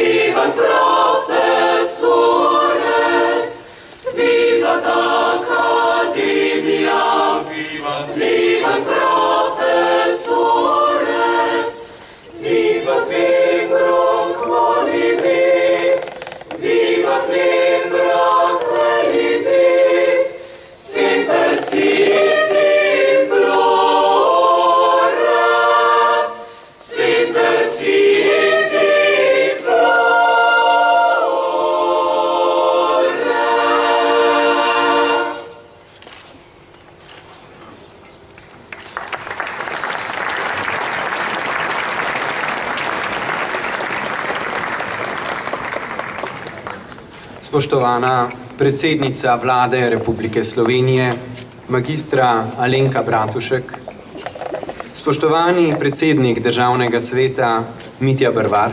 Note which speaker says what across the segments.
Speaker 1: Vivat professores, vivat academia, vivat professores, vivat membrum qualibit, vivat membra qualibit, semper sit in flora, semper sit in flora.
Speaker 2: Spoštovana predsednica Vlade Republike Slovenije, magistra Alenka Bratušek, spoštovani predsednik Državnega sveta Mitja Bervar,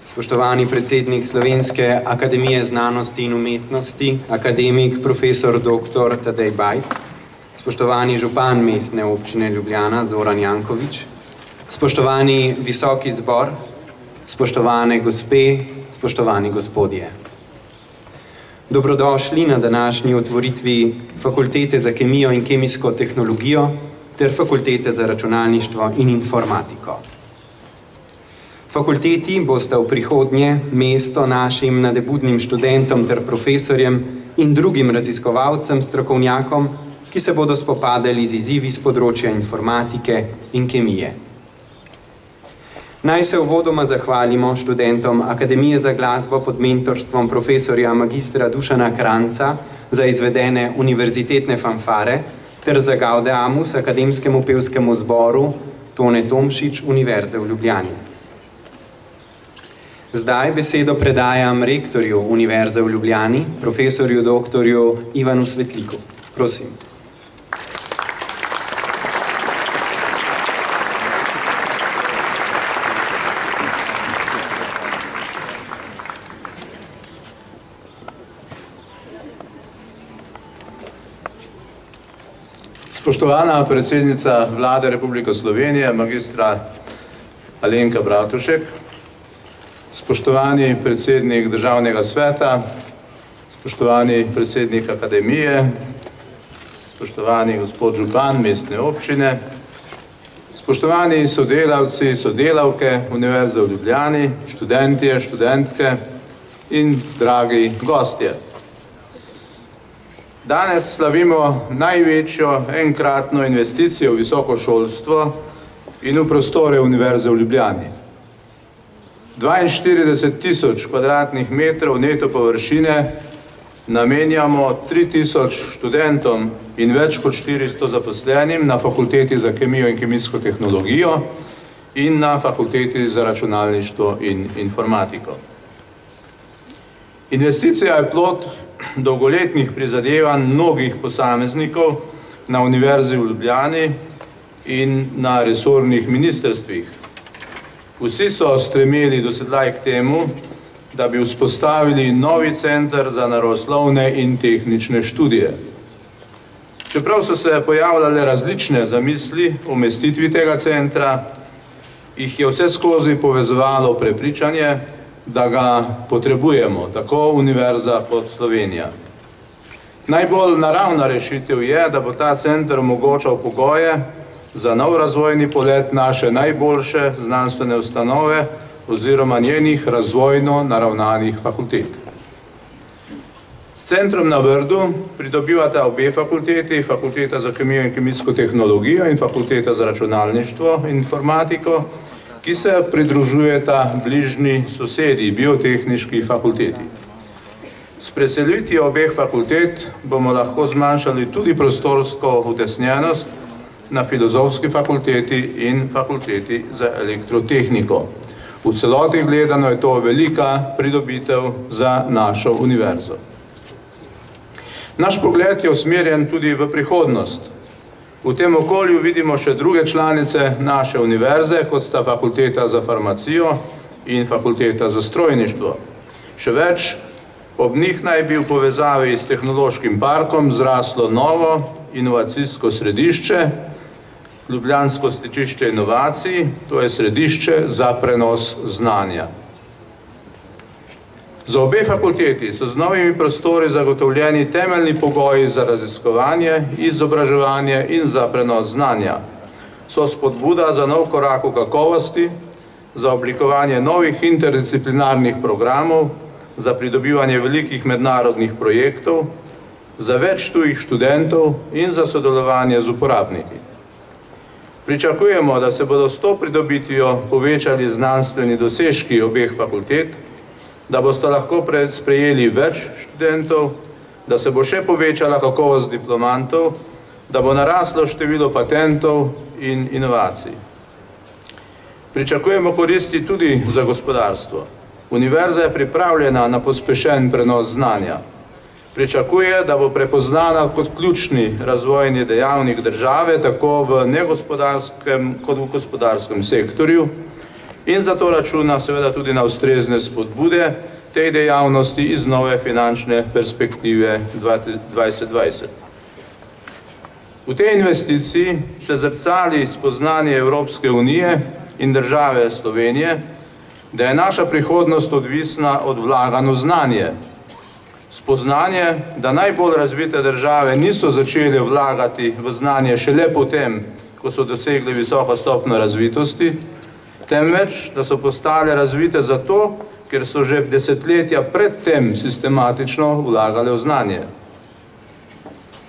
Speaker 2: spoštovani predsednik Slovenske akademije znanosti in umetnosti, akademik profesor dr. Tadej Bajd, spoštovani župan Mestne občine Ljubljana Zoran Janković, spoštovani visoki zbor, spoštovane gospe, spoštovani gospodje. Dobrodošli na današnji otvoritvi Fakultete za kemijo in kemijsko tehnologijo ter Fakultete za računalništvo in informatiko. Fakulteti bosta v prihodnje mesto našim nadebudnim študentom ter profesorjem in drugim raziskovalcem, strokovnjakom, ki se bodo spopadali z izzivi z področja informatike in kemije. Naj se uvodoma zahvalimo študentom Akademije za glasbo pod mentorstvom profesorja magistra Dušana Kranjca za izvedene univerzitetne fanfare ter za Gaudeamus akademskemu pevskemu zboru Tone Tomšič Univerze v Ljubljani. Zdaj besedo predajam rektorju Univerze v Ljubljani, profesorju dr. Ivanu Svetliku. Prosim.
Speaker 3: Spoštovana predsednica Vlade Republike Slovenije, magistra Alenka Bratušek, spoštovani predsednik Državnega sveta, spoštovani predsednik Akademije, spoštovani gospod župan Mestne občine, spoštovani sodelavci, sodelavke Univerze v Ljubljani, študentje, študentke in dragi gostje. Danes slavimo največjo enkratno investicijo v visoko šolstvo in v prostore Univerze v Ljubljani. 42.000 kvadratnih metrov neto površine namenjamo 3.000 študentom in več kot 400 zaposlenim na Fakulteti za kemijo in kemijsko tehnologijo in na Fakulteti za računalništvo in informatiko. Investicija je plod dolgoletnih prizadevanj mnogih posameznikov na Univerzi v Ljubljani in na resornih ministrstvih. Vsi so stremeli dosedaj k temu, da bi vzpostavili novi center za naravoslovne in tehnične študije. Čeprav so se pojavljale različne zamisli o umestitvi tega centra, jih je vse skozi povezovalo prepričanje, da ga potrebujemo, tako Univerza kot Slovenija. Najbolj naravna rešitev je, da bo ta center omogočal pogoje za nov razvojni polet naše najboljše znanstvene ustanove oziroma njenih razvojno naravnanih fakultet. S centrom na Brdu pridobivata obe fakulteti, Fakulteta za kemijo in kemijsko tehnologijo in Fakulteta za računalništvo in informatiko, ki se pridružujeta bližnji sosedi biotehniški fakulteti. S preselitvijo obeh fakultet bomo lahko zmanjšali tudi prostorsko utesnjenost na Filozofski fakulteti in Fakulteti za elektrotehniko. V celoti gledano je to velika pridobitev za našo univerzo. Naš pogled je usmerjen tudi v prihodnost. V tem okolju vidimo še druge članice naše univerze, kot sta Fakulteta za farmacijo in Fakulteta za strojništvo. Še več, ob njih naj bi v povezavi s tehnološkim parkom zraslo novo inovacijsko središče, Ljubljansko stičišče inovacij, to je središče za prenos znanja. Za obe fakulteti so z novimi prostori zagotovljeni temeljni pogoji za raziskovanje, izobraževanje in za prenos znanja. So spodbuda za nov korak v kakovosti, za oblikovanje novih interdisciplinarnih programov, za pridobivanje velikih mednarodnih projektov, za več tujih študentov in za sodelovanje z uporabniki. Pričakujemo, da se bodo s to pridobitvijo povečali znanstveni dosežki obeh fakultet, da boste lahko sprejeli več študentov, da se bo še povečala kakovost diplomantov, da bo naraslo število patentov in inovacij. Pričakujemo koristi tudi za gospodarstvo. Univerza je pripravljena na pospešen prenos znanja. Pričakuje, da bo prepoznana kot ključni razvojni dejavnik države, tako v negospodarskem kot v gospodarskem sektorju, in zato računa seveda tudi na ustrezne spodbude tej dejavnosti iz nove finančne perspektive 2020. V tej investiciji se zrcali spoznanje Evropske unije in države Slovenije, da je naša prihodnost odvisna od vlaganj v znanje. Spoznanje, da najbolj razvite države niso začele vlagati v znanje šele potem, ko so dosegli visoko stopnjo razvitosti, temveč, da so postale razvite zato, ker so že desetletja pred tem sistematično vlagale v znanje.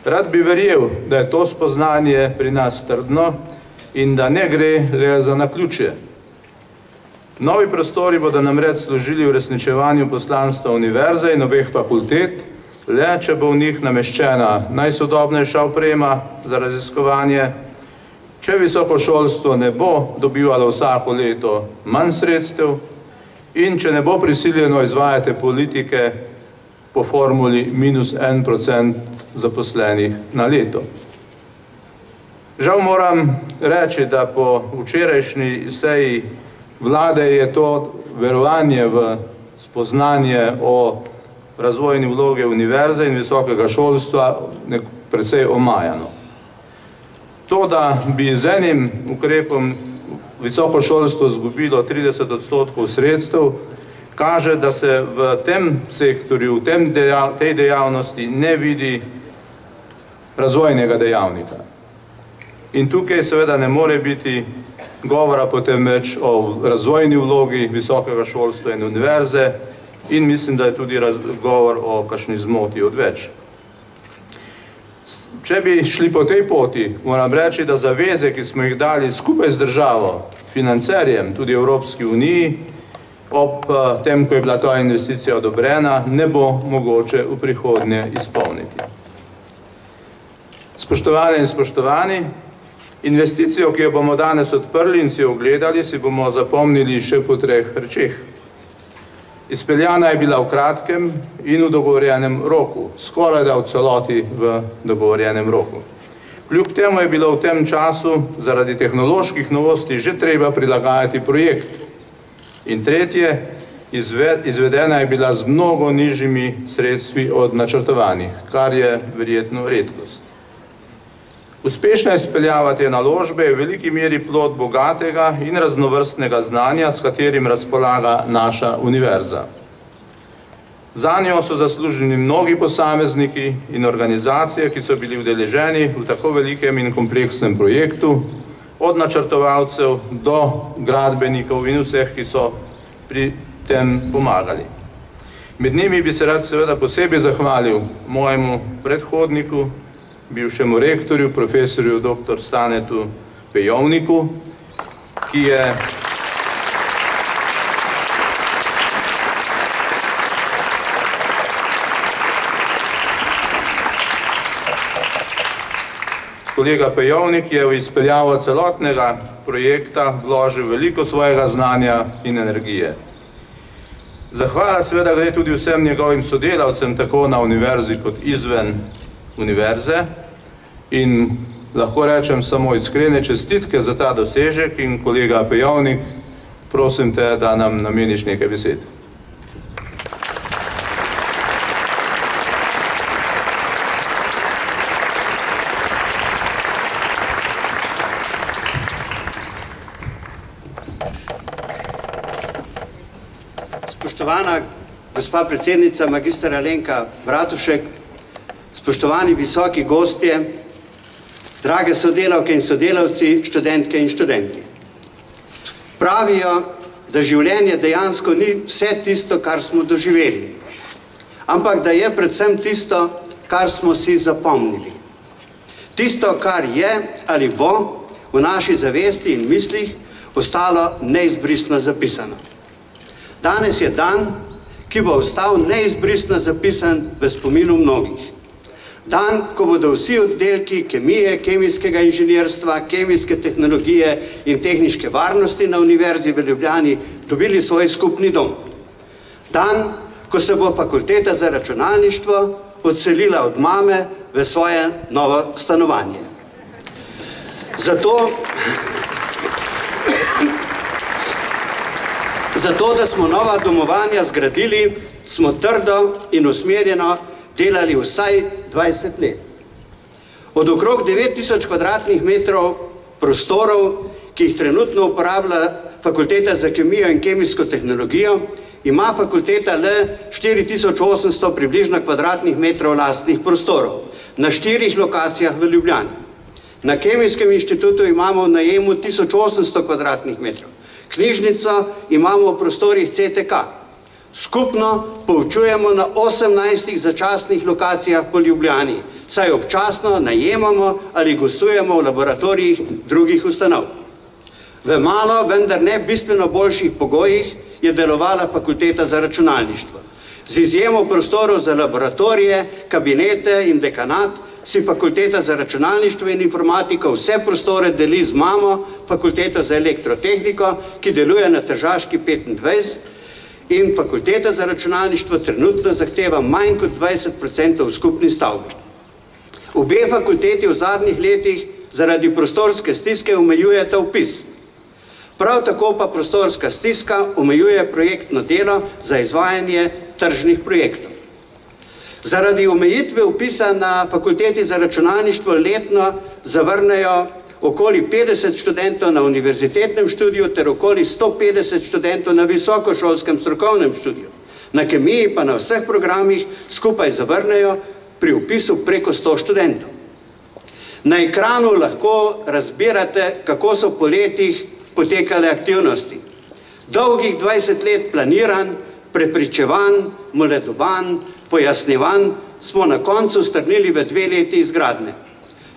Speaker 3: Rad bi verjel, da je to spoznanje pri nas trdno in da ne gre le za naključje. Novi prostori bodo namreč služili v uresničevanju poslanstva univerze in obeh fakultet, le če bo v njih nameščena najsodobnejša oprema za raziskovanje, če visoko šolstvo ne bo dobivalo vsako leto manj sredstev in če ne bo prisiljeno izvajati politike po formuli -1% zaposlenih na leto. Žal moram reči, da po včerajšnji seji vlade je to verovanje v spoznanje o razvojni vlogi univerze in visokega šolstva precej omajano. To, da bi z enim ukrepom visoko šolstvo izgubilo 30% sredstev, kaže, da se v tem sektorju, v tej dejavnosti ne vidi razvojnega dejavnika. In tukaj seveda ne more biti govora potem več o razvojni vlogi visokega šolstva in univerze in mislim, da je tudi govor o kakšni zmoti odveč. Če bi šli po tej poti, moram reči, da zaveze, ki smo jih dali skupaj z državo, financerjem, tudi Evropski uniji, ob tem, ko je bila ta investicija odobrena, ne bo mogoče v prihodnje izpolniti. Spoštovane in spoštovani, investicijo, ki jo bomo danes odprli in si jo ogledali, si bomo zapomnili še po 3 rečeh. Izpeljana je bila v kratkem in v dogovorjenem roku, skoraj da v celoti v dogovorjenem roku. Kljub temu je bilo v tem času zaradi tehnoloških novosti že treba prilagajati projekt. In tretje, izvedena je bila z mnogo nižjimi sredstvi od načrtovanih, kar je verjetno redkost. Uspešna izpeljava te naložbe je v veliki meri plod bogatega in raznovrstnega znanja, s katerim razpolaga naša univerza. Zanjo so zasluženi mnogi posamezniki in organizacije, ki so bili udeleženi v tako velikem in kompleksnem projektu, od načrtovalcev do gradbenikov in vseh, ki so pri tem pomagali. Med njimi bi se rad seveda posebej zahvalil mojemu predhodniku, bivšemu rektorju, profesorju dr. Stanetu Pejovniku, ki je kolega Pejovnik je v izpeljavo celotnega projekta vložil veliko svojega znanja in energije. Zahvala seveda gre tudi vsem njegovim sodelavcem, tako na univerzi kot izven univerze, in lahko rečem samo iskrene čestitke za ta dosežek in kolega Pejovnik, prosim te, da nam nameniš nekaj besed.
Speaker 4: Spoštovana gospa predsednica magistra Alenka Bratušek, spoštovani visoki gostje, drage sodelavke in sodelavci, študentke in študenti. Pravijo, da življenje dejansko ni vse tisto, kar smo doživeli, ampak da je predvsem tisto, kar smo si zapomnili. Tisto, kar je ali bo v naši zavesti in mislih ostalo neizbrisno zapisano. Danes je dan, ki bo ostal neizbrisno zapisan v spominu mnogih. Dan, ko bodo vsi oddelki kemije, kemijskega inženirstva, kemijske tehnologije in tehniške varnosti na Univerzi v Ljubljani dobili svoj skupni dom. Dan, ko se bo fakulteta za računalništvo odselila od mame v svoje novo stanovanje. Zato, da smo nova domovanja zgradili, smo trdo in usmerjeno delali vsaj 20 let. Od okrog 9000 kvadratnih metrov prostorov, ki jih trenutno uporablja Fakulteta za kemijo in kemijsko tehnologijo, ima fakulteta le 4800 približno kvadratnih metrov lastnih prostorov na 4 lokacijah v Ljubljani. Na Kemijskem inštitutu imamo v najemu 1800 kvadratnih metrov. Knjižnico imamo v prostorih CTK. Skupno poučujemo na 18 začasnih lokacijah po Ljubljani, saj občasno najemamo ali gostujemo v laboratorijih drugih ustanov. V malo, vendar ne bistveno boljših pogojih je delovala Fakulteta za računalništvo. Z izjemo prostorov za laboratorije, kabinete in dekanat si Fakulteta za računalništvo in informatiko vse prostore deli z mamo, Fakulteto za elektrotehniko, ki deluje na Tržaški 25, in Fakulteta za računalništvo trenutno zahteva manj kot 20% v skupni stavbi. Obe fakulteti v zadnjih letih zaradi prostorske stiske omejujeta vpis. Prav tako pa prostorska stiska omejuje projektno delo za izvajanje tržnih projektov. Zaradi omejitve vpisa na Fakulteti za računalništvo letno zavrnejo okoli 50 študentov na univerzitetnem študiju ter okoli 150 študentov na visokošolskem strokovnem študiju. Na kemiji pa na vseh programih skupaj zavrnejo pri vpisu preko 100 študentov. Na ekranu lahko razbirate, kako so po letih potekale aktivnosti. Dolgih 20 let planiran, prepričevan, moledoban, pojasnjevan smo na koncu strnili v 2 leti izgradnje.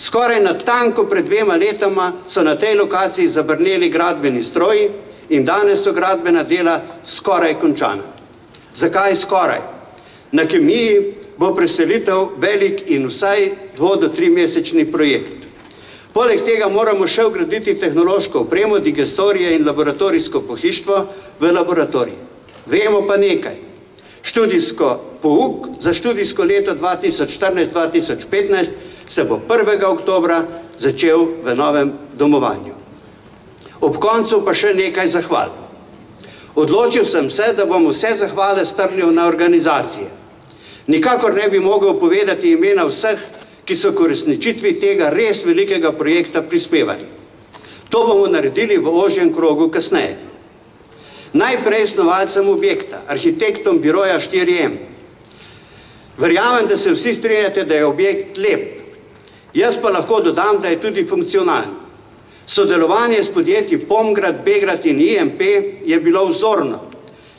Speaker 4: Skoraj natanko pred 2 letoma so na tej lokaciji zabrneli gradbeni stroji in danes so gradbena dela skoraj končana. Zakaj skoraj? Na kemiji bo preselitev velik in vsaj 2 do 3 mesečni projekt. Poleg tega moramo še vgraditi tehnološko opremo, digestorije in laboratorijsko pohištvo v laboratoriji. Vemo pa nekaj. Študijsko pouk za študijsko leto 2014-2015 se bo 1. oktobra začel v novem domovanju. Ob koncu pa še nekaj zahval. Odločil sem se, da bom vse zahvale strnil na organizacije. Nikakor ne bi mogel povedati imena vseh, ki so k uresničitvi tega res velikega projekta prispevali. To bomo naredili v ožjem krogu kasneje. Najprej snovalcem objekta, arhitektom biroja 4M. Verjamem, da se vsi strinjate, da je objekt lep. Jaz pa lahko dodam, da je tudi funkcionalen. Sodelovanje s podjetji Pomgrad, Begrad in IMP je bilo vzorno.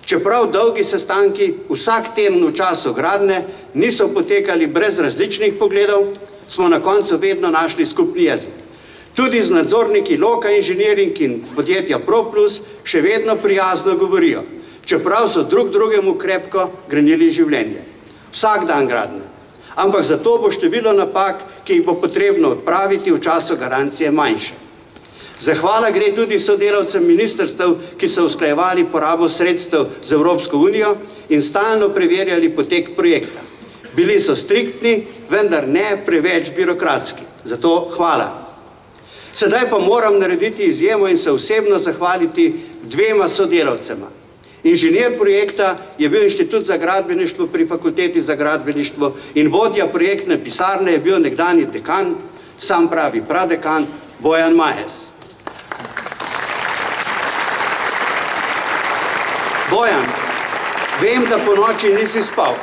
Speaker 4: Čeprav dolgi sestanki vsak teden v času gradnje niso potekali brez različnih pogledov, smo na koncu vedno našli skupni jezik. Tudi z nadzorniki Loka Inženiring in podjetja ProPlus še vedno prijazno govorijo, čeprav so drug drugemu krepko grenili življenje. Vsak dan gradnje. Ampak zato bo število napak, ki jih bo potrebno odpraviti v času garancije, manjše. Zahvala gre tudi sodelavcem ministrstev, ki so usklajevali porabo sredstev z Evropsko unijo in stalno preverjali potek projekta. Bili so striktni, vendar ne preveč birokratski. Zato hvala. Sedaj pa moram narediti izjemo in se osebno zahvaliti 2 sodelavcema. Inženir projekta je bil Inštitut za gradbeništvo pri Fakulteti za gradbeništvo in vodja projektne pisarne je bil nekdanji dekan, sam pravi pradekan, Bojan Majes. Vem, da po noči nisi spal.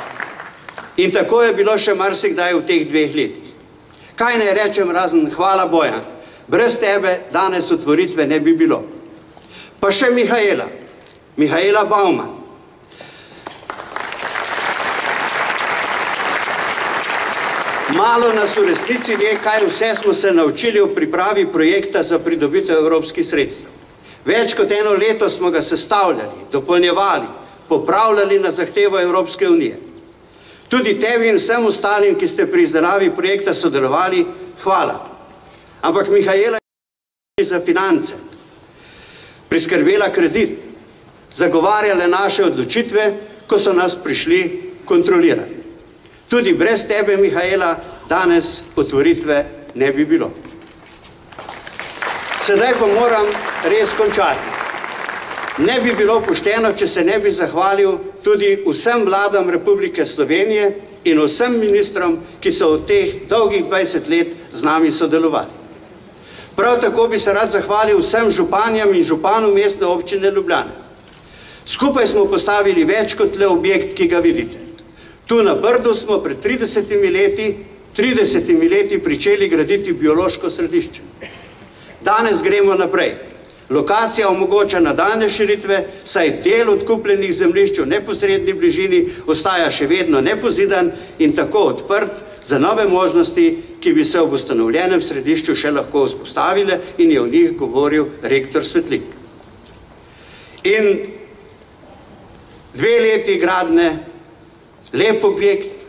Speaker 4: In tako je bilo še marsikdaj v teh 2 letih. Kaj naj rečem razen hvala Bojan? Brez tebe danes otvoritve ne bi bilo. Pa še Mihaela Bauman. Malo nas v resnici ve, kaj vse smo se naučili v pripravi projekta za pridobitev evropskih sredstev. Več kot 1 leto smo ga sestavljali, dopolnjevali, popravljali na zahtevo Evropske unije. Tudi tebi in vsem ostalim, ki ste pri izdelavi projekta sodelovali, hvala. Ampak Mihaela je za finance, priskrbela kredit, zagovarjala naše odločitve, ko so nas prišli kontrolirati. Tudi brez tebe, Mihaela, danes otvoritve ne bi bilo. Sedaj pa moram res končati. Ne bi bilo pošteno, če se ne bi zahvalil tudi vsem vladam Republike Slovenije in vsem ministrom, ki so v teh dolgih 20 let z nami sodelovali. Prav tako bi se rad zahvalil vsem županjam in županu mestne občine Ljubljana. Skupaj smo postavili več kot le objekt, ki ga vidite. Tu na Brdu smo pred 30 leti pričeli graditi biološko središče. Danes gremo naprej. Lokacija omogoča nadaljne širitve, saj del odkupljenih zemljišč v neposredni bližini ostaja še vedno nepozidan in tako odprt za nove možnosti, ki bi se ob ustanovljenem središču še lahko vzpostavile, in je o njih govoril rektor Svetlik. In 2 leti gradnje, lep objekt,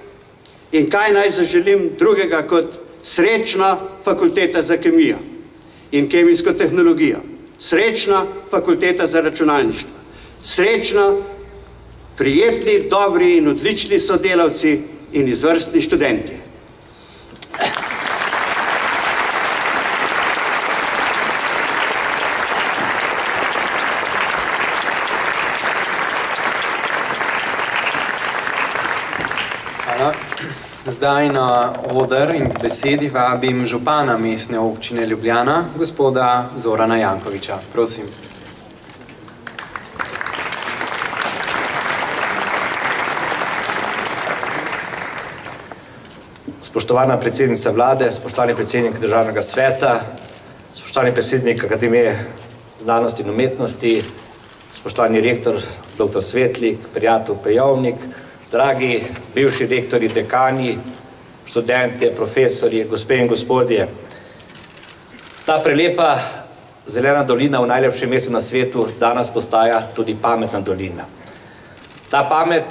Speaker 4: in kaj naj zaželim drugega kot srečna fakulteta za kemijo in kemijsko tehnologijo, srečna fakulteta za računalništvo, srečna, prijetni, dobri in odlični sodelavci in izvrstni študenti.
Speaker 2: Zdaj na oder in k besedi vabim župana mestne občine Ljubljana, gospoda Zorana Jankovića. Prosim.
Speaker 5: Spoštovana predsednica vlade, spoštovani predsednik državnega sveta, spoštovani predsednik Akademije znanosti in umetnosti, spoštovani rektor dr. Svetlik, prijatelj Pejovnik, dragi bivši rektori, dekani, študente, profesori, gospe in gospodje. Ta prelepa zelena dolina v najlepšem mestu na svetu danes postaja tudi pametna dolina. Ta pamet,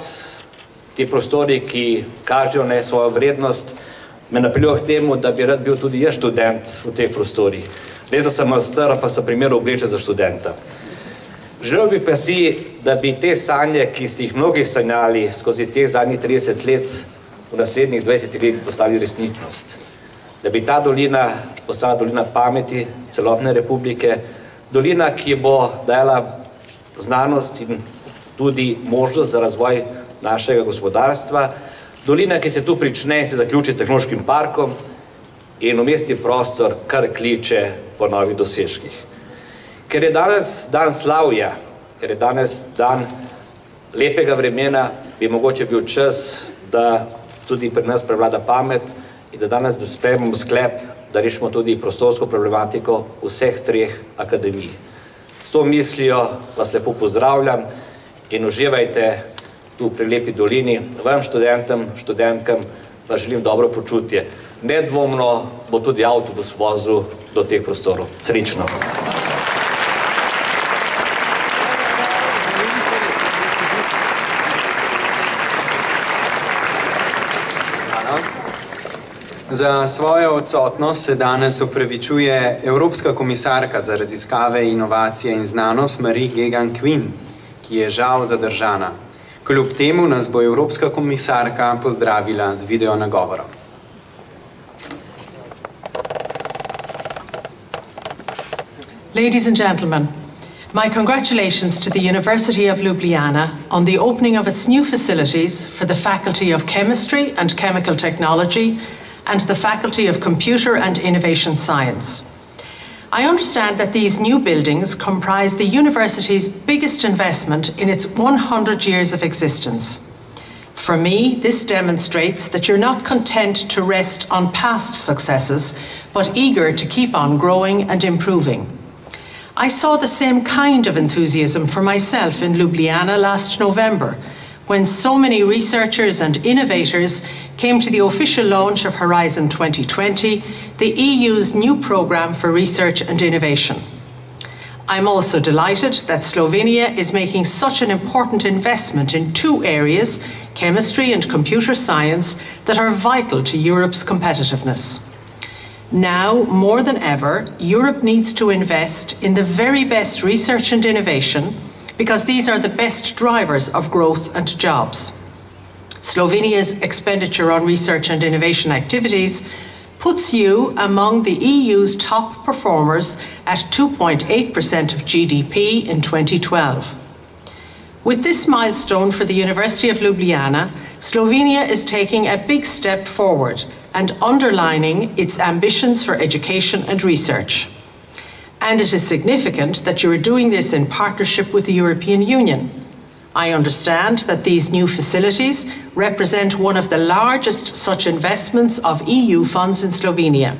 Speaker 5: ti prostori, ki kažejo na svojo vrednost, me napeljujejo k temu, da bi rad bil tudi jaz študent v teh prostorih. Res da sem star, pa sem primer obleče za študenta. Želel bi pa si, da bi te sanje, ki ste jih mnogi sanjali skozi teh zadnjih 30 let, v naslednjih 20 let postali resničnost. Da bi ta dolina postala dolina pameti celotne republike, dolina, ki bo dala znanost in tudi možnost za razvoj našega gospodarstva, dolina, ki se tu prične in se zaključi s tehnološkim parkom in umestni prostor kar kliče po novih dosežkih. Ker je danes dan slavja, ker je danes dan lepega vremena, bi mogoče bil čas, da tudi pri nas prevlada pamet in da danes sprejmemo sklep, da rešimo tudi prostorsko problematiko vseh 3 akademij. S to mislijo vas lepo pozdravljam in uživajte tu pri lepi dolini. Vam študentom, študentkam pa želim dobro počutje. Nedvomno bo tudi avtobus vozil do teh prostorov. Srečno!
Speaker 2: Za svojo odsotnost se danes opravičuje Evropska komisarka za raziskave, inovacije in znanost Marie Geoghegan-Quinn, ki je žal zadržana. Kljub temu nas bo Evropska komisarka pozdravila z video nagovorom.
Speaker 6: Ladies and gentlemen, my congratulations to the University of Ljubljana on the opening of its new facilities for the Faculty of Chemistry and Chemical Technology and the Faculty of Computer and Innovation Science. I understand that these new buildings comprise the university's biggest investment in its 100 years of existence. For me, this demonstrates that you're not content to rest on past successes, but eager to keep on growing and improving. I saw the same kind of enthusiasm for myself in Ljubljana last November, when so many researchers and innovators came to the official launch of Horizon 2020, the EU's new programme for research and innovation. I'm also delighted that Slovenia is making such an important investment in two areas, chemistry and computer science, that are vital to Europe's competitiveness. Now, more than ever, Europe needs to invest in the very best research and innovation because these are the best drivers of growth and jobs. Slovenia's expenditure on research and innovation activities puts you among the EU's top performers at 2.8% of GDP in 2012. With this milestone for the University of Ljubljana, Slovenia is taking a big step forward and underlining its ambitions for education and research. And it is significant that you are doing this in partnership with the European Union. I understand that these new facilities represent one of the largest such investments of EU funds in Slovenia.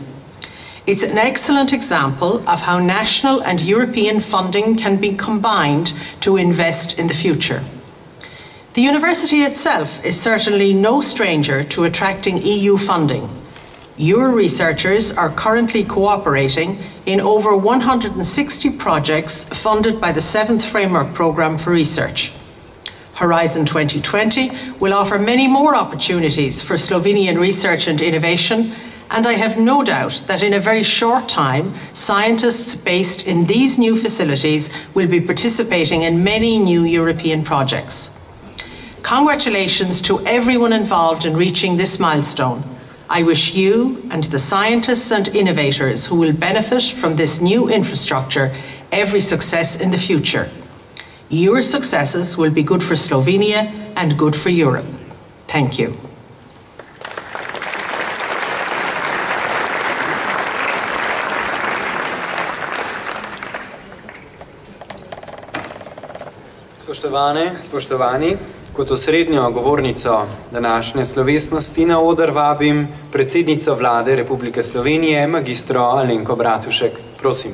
Speaker 6: It's an excellent example of how national and European funding can be combined to invest in the future. The university itself is certainly no stranger to attracting EU funding. Your researchers are currently cooperating in over 160 projects funded by the 7th Framework Programme for Research. Horizon 2020 will offer many more opportunities for Slovenian research and innovation, and I have no doubt that in a very short time, scientists based in these new facilities will be participating in many new European projects. Congratulations to everyone involved in reaching this milestone. I wish you and the scientists and innovators who will benefit from this new infrastructure every success in the future. Your successes will be good for Slovenia and good for Europe. Thank you.
Speaker 2: Spoštovani, kot osrednjo govornico današnje slovesnosti na oder vabim predsednico Vlade Republike Slovenije, magistro Alenko Bratušek. Prosim.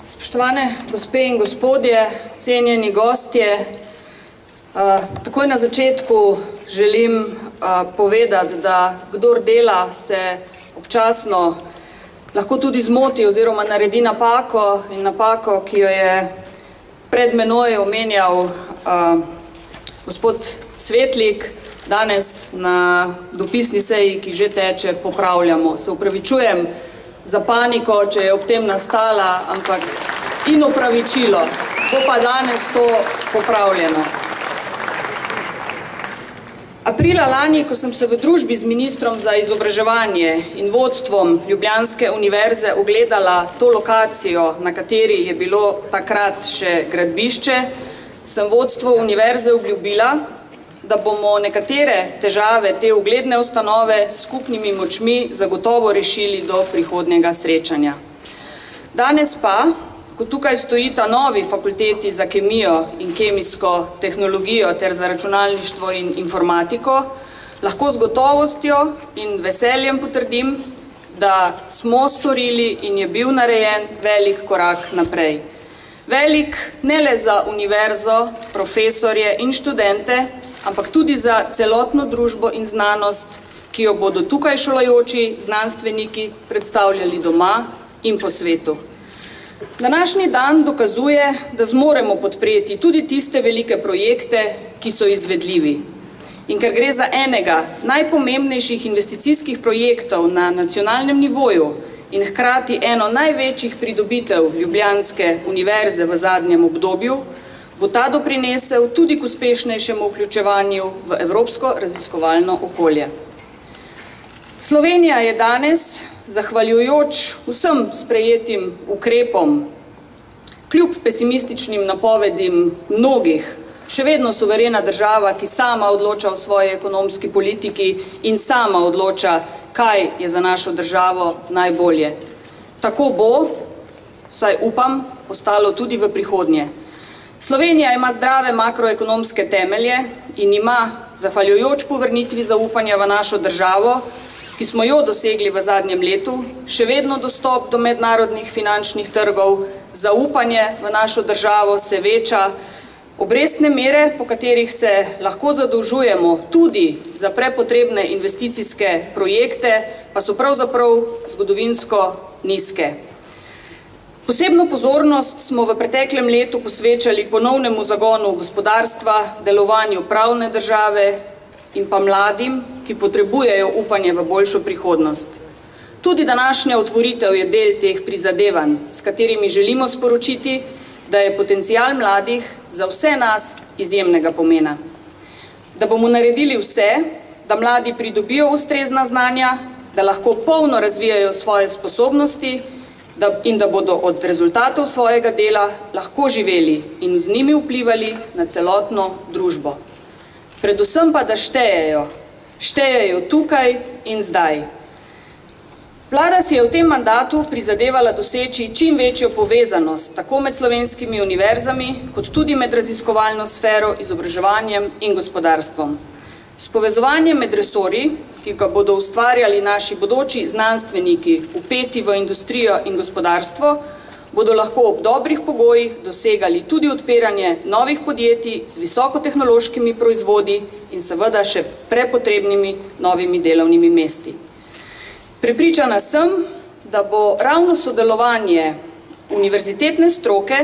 Speaker 7: Spoštovane gospe in gospodje, cenjeni gostje, takoj na začetku želim povedati, da kdor dela se občasno lahko tudi zmoti oziroma naredi napako in napako, ki jo je pred menoj omenjal gospod Svetlik, danes na dopisni seji, ki že teče, popravljamo. Se upravičujem za paniko, če je ob tem nastala, ampak in opravičilo. Bo pa danes to popravljeno. Aprila lani, ko sem se v družbi z ministrom za izobraževanje in vodstvom Ljubljanske univerze ogledala to lokacijo, na kateri je bilo takrat še gradbišče, sem vodstvo univerze obljubila, da bomo nekatere težave te ugledne ustanove s skupnimi močmi zagotovo rešili do prihodnjega srečanja. Danes pa, ko tukaj stojita novi fakulteti za kemijo in kemijsko tehnologijo ter za računalništvo in informatiko, lahko z gotovostjo in veseljem potrdim, da smo storili in je bil narejen velik korak naprej. Velik ne le za univerzo, profesorje in študente, ampak tudi za celotno družbo in znanost, ki jo bodo tukaj šolajoči znanstveniki predstavljali doma in po svetu. Današnji dan dokazuje, da zmoremo podpreti tudi tiste velike projekte, ki so izvedljivi. In ker gre za enega najpomembnejših investicijskih projektov na nacionalnem nivoju in hkrati eno največjih pridobitev Ljubljanske univerze v zadnjem obdobju, bo ta doprinesel tudi k uspešnejšemu vključevanju v evropsko raziskovalno okolje. Slovenija je danes, zahvaljujoč vsem sprejetim ukrepom, Kljub pesimističnim napovedim mnogih, še vedno suverena država, ki sama odloča o svoji ekonomski politiki in sama odloča, kaj je za našo državo najbolje. Tako bo, vsaj upam, ostalo tudi v prihodnje. Slovenija ima zdrave makroekonomske temelje in ima, zahvaljujoč povrnitvi zaupanja v našo državo, ki smo jo dosegli v zadnjem letu, še vedno dostop do mednarodnih finančnih trgov, zaupanje v našo državo se veča, obrestne mere, po katerih se lahko zadolžujemo tudi za prepotrebne investicijske projekte, pa so pravzaprav zgodovinsko nizke. Posebno pozornost smo v preteklem letu posvečali ponovnemu zagonu gospodarstva, delovanju pravne države in pa mladim, ki potrebujejo upanje v boljšo prihodnost. Tudi današnja otvoritev je del teh prizadevanj, s katerimi želimo sporočiti, da je potencial mladih za vse nas izjemnega pomena. Da bomo naredili vse, da mladi pridobijo ustrezna znanja, da lahko polno razvijajo svoje sposobnosti in da bodo od rezultatov svojega dela lahko živeli in z njimi vplivali na celotno družbo. Predvsem pa, da štejejo tukaj in zdaj. Vlada si je v tem mandatu prizadevala doseči čim večjo povezanost tako med slovenskimi univerzami, kot tudi med raziskovalno sfero, izobraževanjem in gospodarstvom. S povezovanjem med resorji, ki ga bodo ustvarjali naši bodoči znanstveniki, vpeti v industrijo in gospodarstvo, bodo lahko ob dobrih pogojih dosegali tudi odpiranje novih podjetij z visokotehnološkimi proizvodi in seveda še prepotrebnimi novimi delovnimi mesti. Prepričana sem, da bo ravno sodelovanje univerzitetne stroke,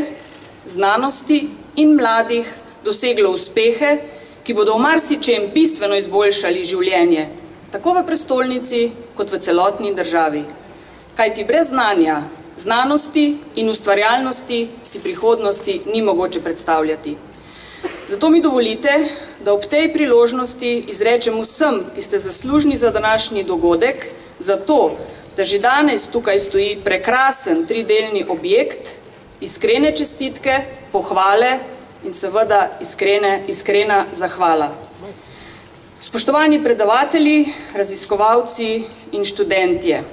Speaker 7: znanosti in mladih doseglo uspehe, ki bodo v marsičem bistveno izboljšali življenje, tako v prestolnici kot v celotni državi. Kajti brez znanja, znanosti in ustvarjalnosti si prihodnosti ni mogoče predstavljati. Zato mi dovolite, da ob tej priložnosti izrečem vsem, ki ste zaslužni za današnji dogodek, zato, da že danes tukaj stoji prekrasen tridelni objekt, iskrene čestitke, pohvale in seveda iskrena zahvala. Spoštovani predavatelji, raziskovalci in študentje,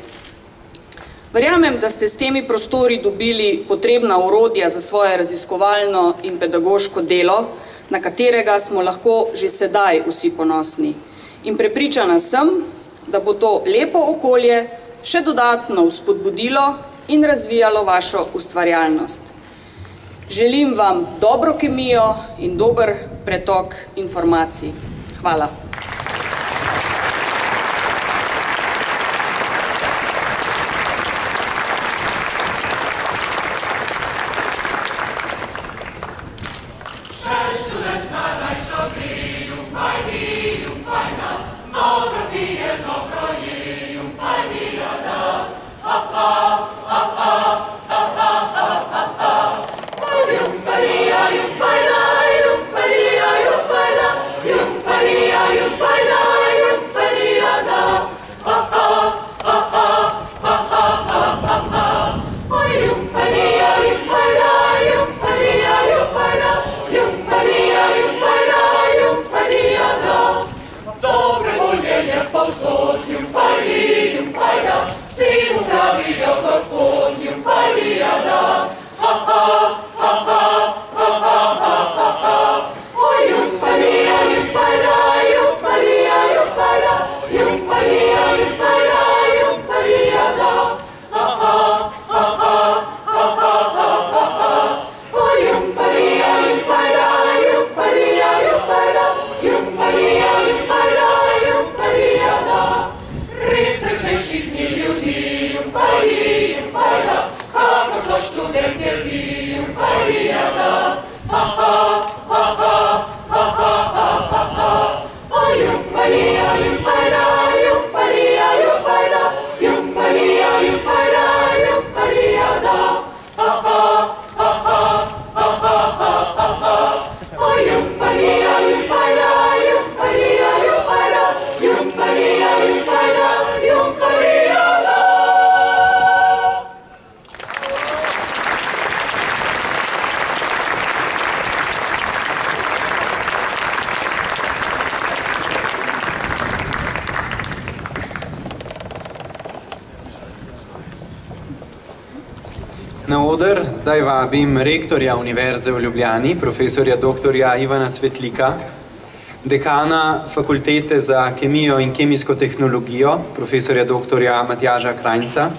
Speaker 7: verjamem, da ste s temi prostori dobili potrebna orodja za svoje raziskovalno in pedagoško delo, na katerega smo lahko že sedaj vsi ponosni. In prepričana sem, da bo to lepo okolje še dodatno vzpodbudilo in razvijalo vašo ustvarjalnost. Želim vam dobro kemijo in dober pretok informacij. Hvala.
Speaker 2: Na oder zdaj vabim rektorja Univerze v Ljubljani, profesorja dr. Ivana Svetlika, dekana Fakultete za kemijo in kemijsko tehnologijo, profesorja dr. Matjaža Krajnca,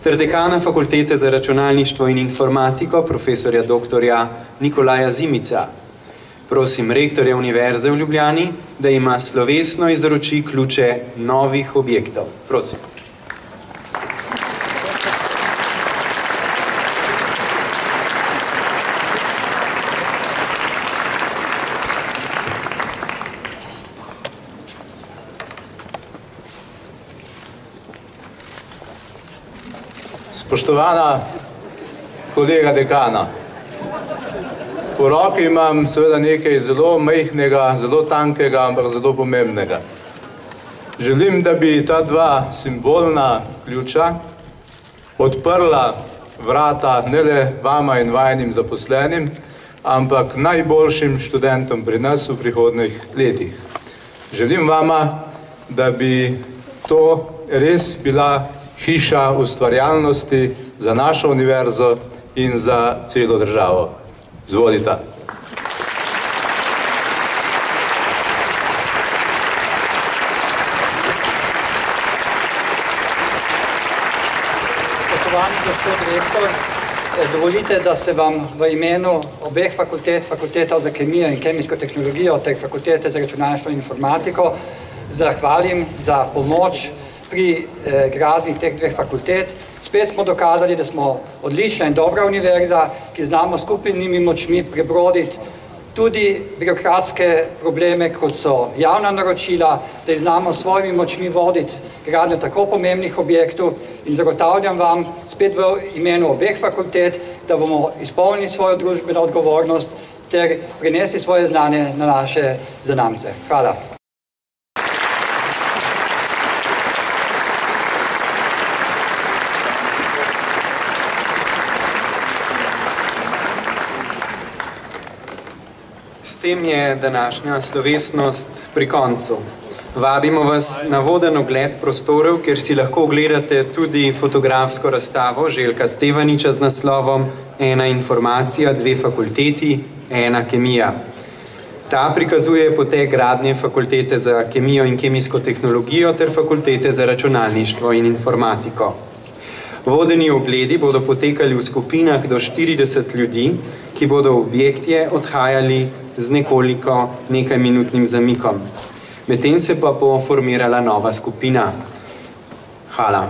Speaker 2: ter dekana Fakultete za računalništvo in informatiko, profesorja dr. Nikolaja Zimica. Prosim rektorja Univerze v Ljubljani, da ima slovesno izroči ključe novih objektov. Prosim.
Speaker 3: Spoštovana kolega dekana, v roki imam seveda nekaj zelo majhnega, zelo tankega, ampak zelo pomembnega. Želim, da bi ta dva simbolna ključa odprla vrata ne le vama in vajenim zaposlenim, ampak najboljšim študentom pri nas v prihodnjih letih. Želim vama, da bi to res bila hiša ustvarjalnosti za našo univerzo in za celo državo. Izvolite.
Speaker 8: Spoštovani gospod rektor, dovolite, da se vam v imenu obeh fakultet, Fakulteta za kemijo in kemijsko tehnologijo ter Fakultete za računalništvo in informatiko, zahvalim za pomoč pri gradnji teh dveh fakultet. Spet smo dokazali, da smo odlična in dobra univerza, ki znamo skupnimi močmi prebroditi tudi birokratske probleme, kot so javna naročila, da znamo svojimi močmi voditi gradnjo tako pomembnih objektov in zagotavljam vam spet v imenu obeh fakultet, da bomo izpolnili svojo družbeno odgovornost ter prinesli svoje znanje na naše zanamce. Hvala.
Speaker 2: S tem je današnja slovesnost pri koncu. Vabimo vas na voden ogled prostorov, kjer si lahko ogledate tudi fotografsko razstavo Željka Stevaniča z naslovom Ena informacija, dve fakulteti, ena kemija. Ta prikazuje potek gradnje Fakultete za kemijo in kemijsko tehnologijo ter Fakultete za računalništvo in informatiko. Vodeni ogledi bodo potekali v skupinah do 40 ljudi, ki bodo v objektje odhajali z nekaj minutnim zamikom. Medtem se pa bo formirala nova skupina. Hvala.